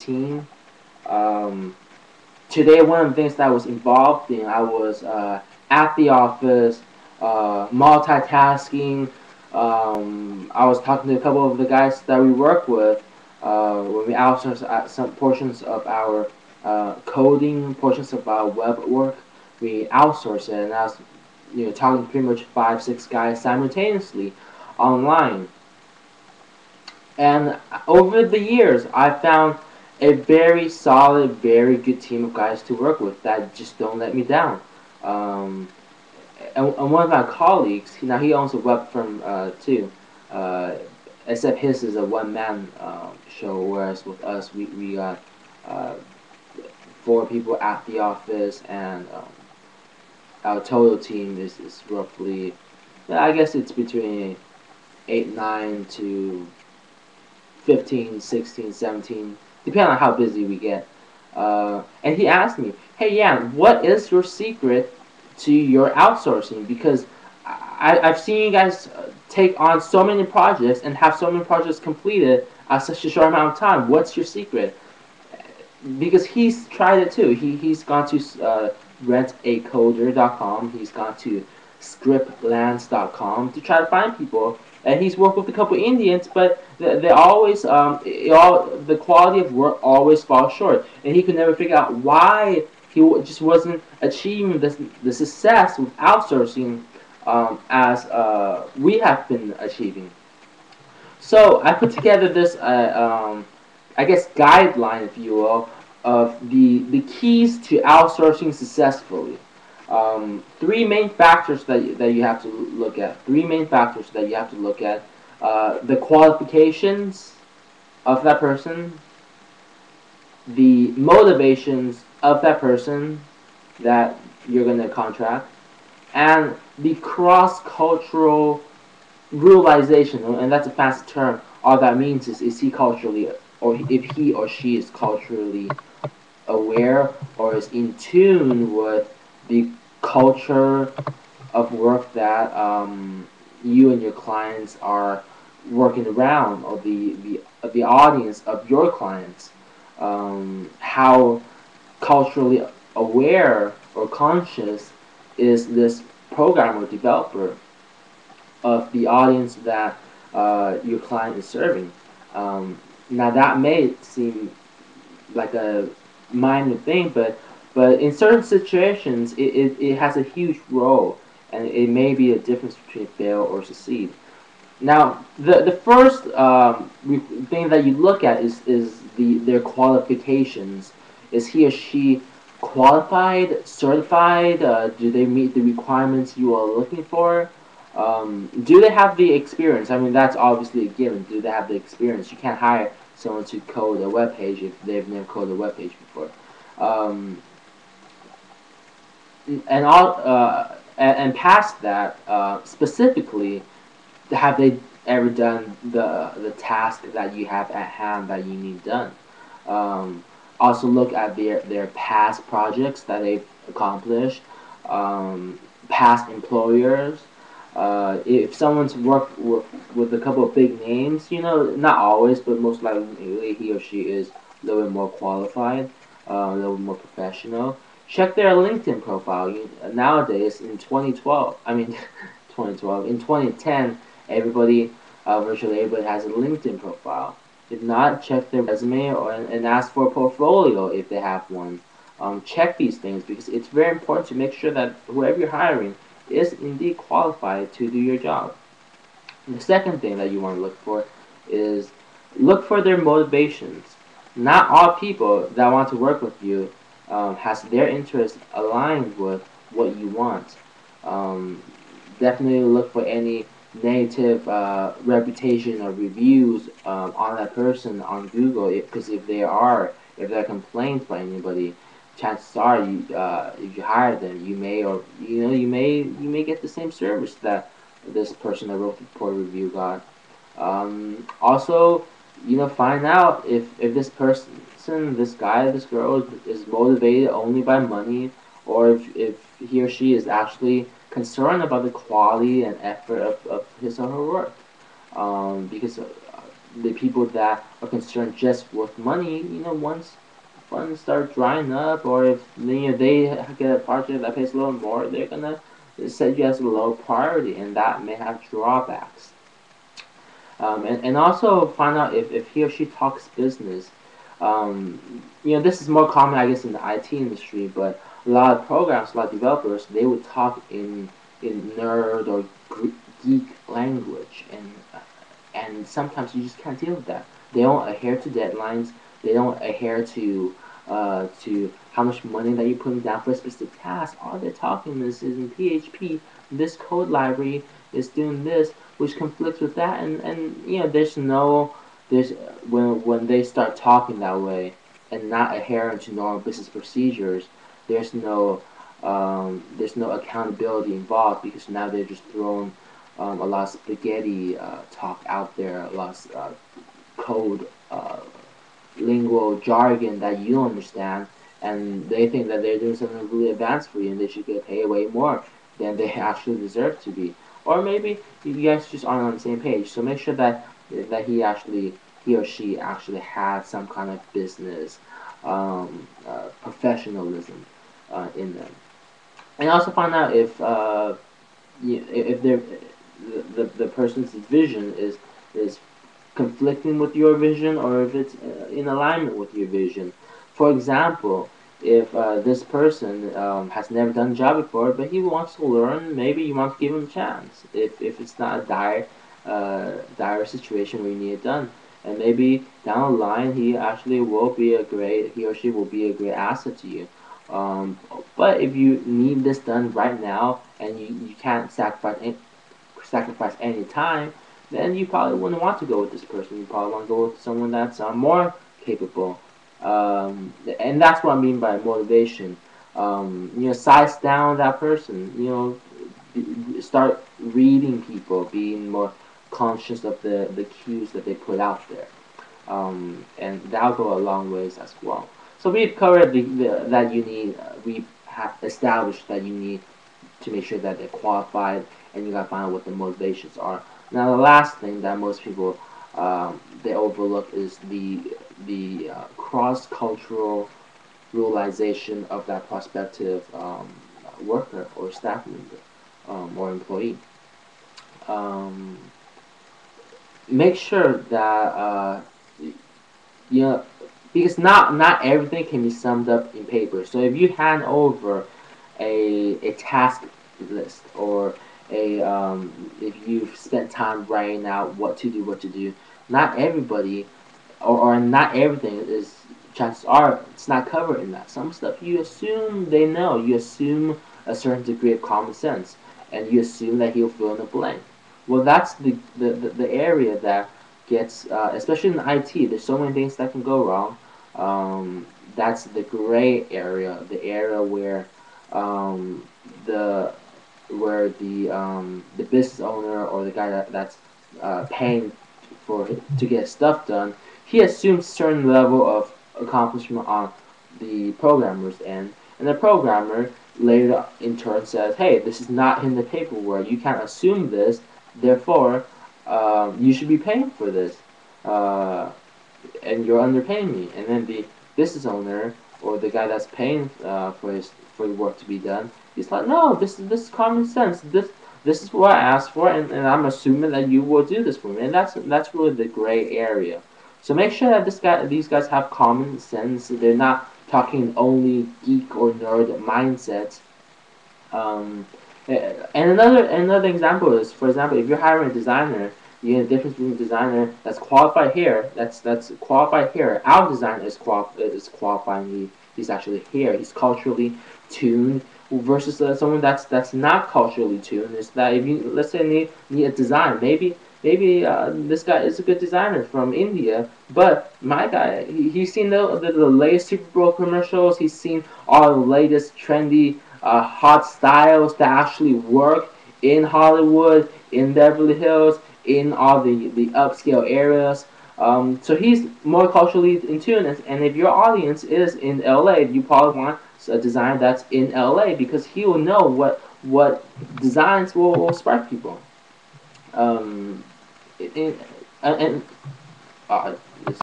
team. Today, one of the things that I was involved in, I was at the office, multitasking. I was talking to a couple of the guys that we work with when we outsource some portions of our coding, portions of our web work. We outsource it, and I was, talking to pretty much 5, 6 guys simultaneously online. And over the years, I found a very solid, very good team of guys to work with that just don't let me down. Um, and one of my colleagues, now he owns a web firm too, uh, except his is a one-man show, whereas with us, we got uh, 4 people at the office, and our total team is roughly, I guess it's between 8, 9 to 15, 16, 17, depending on how busy we get. And he asked me, hey, Yan, what is your secret to your outsourcing? Because I've seen you guys take on so many projects and have so many projects completed at such a short amount of time. What's your secret? Because he's tried it too. He's gone to rentacoder.com. He's gone to scriptlands.com to try to find people. And he's worked with a couple Indians, but they always the quality of work always falls short, and he could never figure out why he just wasn't achieving the success with outsourcing as we have been achieving. So I put together this, I guess, guideline, if you will, of the keys to outsourcing successfully. 3 main factors that you have to look at. 3 main factors that you have to look at. The qualifications of that person, the motivations of that person that you're going to contract, and the cross-cultural realization, and that's a fancy term. All that means is he culturally, or if he or she is culturally aware or is in tune with the culture of work that you and your clients are working around, or the audience of your clients. How culturally aware or conscious is this programmer, developer, of the audience that your client is serving. Now that may seem like a minor thing, but in certain situations it has a huge role, and it may be a difference between fail or succeed. Now the first thing that you look at is their qualifications. Is he or she qualified, certified? Do they meet the requirements you are looking for? Do they have the experience? I mean, that's obviously a given. Do they have the experience? You can't hire someone to code a web page if they've never coded a web page before. Um, and past that, specifically, have they ever done the task that you have at hand that you need done? Also look at their past projects that they've accomplished, past employers. If someone's worked with a couple of big names, not always, but most likely he or she is a little bit more qualified, a little bit more professional. Check their LinkedIn profile. Nowadays, in 2012, I mean, 2012, in 2010, everybody, virtually everybody has a LinkedIn profile. If not, check their resume and ask for a portfolio if they have one. Check these things because it's very important to make sure that whoever you're hiring is indeed qualified to do your job. And the second thing that you want to look for is look for their motivations. Not all people that want to work with you has their interests aligned with what you want. Um, Definitely look for any negative reputation or reviews on that person on Google, because if there are complaints by anybody, chances are if you hire them, you may, or you may get the same service that this person that wrote the poor review got. Also, find out if this person, this guy, this girl is motivated only by money, or if he or she is actually concerned about the quality and effort of his or her work. Because the people that are concerned just with money, once funds start drying up, or if they get a project that pays a little more, they're gonna set you as a low priority, and that may have drawbacks. And also find out if he or she talks business. This is more common, I guess, in the IT industry, but a lot of programs, a lot of developers, they would talk in nerd or geek language, and sometimes you just can't deal with that. They don't adhere to deadlines. They don't adhere to how much money that you're putting down for a specific task. All they're talking is in PHP. This code library is doing this, which conflicts with that, and there's when they start talking that way and not adhering to normal business procedures, there's no accountability involved, because now they're just throwing a lot of spaghetti talk out there, a lot of code, lingual jargon that you don't understand, and they think that they're doing something really advanced for you, and they should get paid way more than they actually deserve to be. Or maybe you guys just aren't on the same page. So make sure that he or she actually has some kind of business professionalism in them, and also find out if the person's vision is conflicting with your vision, or if it's in alignment with your vision. For example, if this person has never done a job before, but he wants to learn, maybe you want to give him a chance. If it's not a dire situation where you need it done, and maybe down the line he or she will be a great asset to you. Um, but if you need this done right now, and you can't sacrifice any time, then you probably wouldn't want to go with this person. You probably want to go with someone that's more capable. And that's what I mean by motivation. Size down that person. Start reading people, being more conscious of the cues that they put out there. And that'll go a long ways as well. So we've covered that you need, we have established that you need to make sure that they're qualified, and you gotta find out what the motivations are. Now, the last thing that most people they overlook is the cross cultural realization of that prospective worker or staff member or employee. Um, Make sure that you know because not everything can be summed up in paper. So if you hand over a task list, or if you've spent time writing out what to do, not everybody or not everything is, chances are it's not covered in that. Some stuff you assume they know. You assume a certain degree of common sense, and you assume that he'll fill in the blank. Well, that's the area that gets, especially in IT. There's so many things that can go wrong. That's the gray area, the area um, the the business owner, or the guy that's paying to get stuff done, he assumes certain level of accomplishment on the programmer's end, and the programmer later in turn says, "Hey, this is not in the paperwork. You can't assume this. Therefore, you should be paying for this, and you're underpaying me." And then the business owner, or the guy that's paying for the work to be done, he's like, "No, this is common sense. This is what I asked for, and I'm assuming that you will do this for me." And that's really the gray area. So make sure that these guys have common sense. They're not talking only geek or nerd mindsets. Um, and another example is, for example, if you're hiring a designer, you know the difference between a designer that's qualified here, that's qualified here. Our designer is qualifying. He's actually here. He's culturally tuned, versus someone that's not culturally tuned. Is that if you, let's say, need a design, maybe this guy is a good designer from India, but my guy, he's seen the latest Super Bowl commercials. He's seen all the latest trendy hot styles that actually work in Hollywood, in Beverly Hills, in all the upscale areas. So he's more culturally in tune, and if your audience is in LA, you probably want a design that's in LA, because he will know what designs will spark people. Um, and Uh,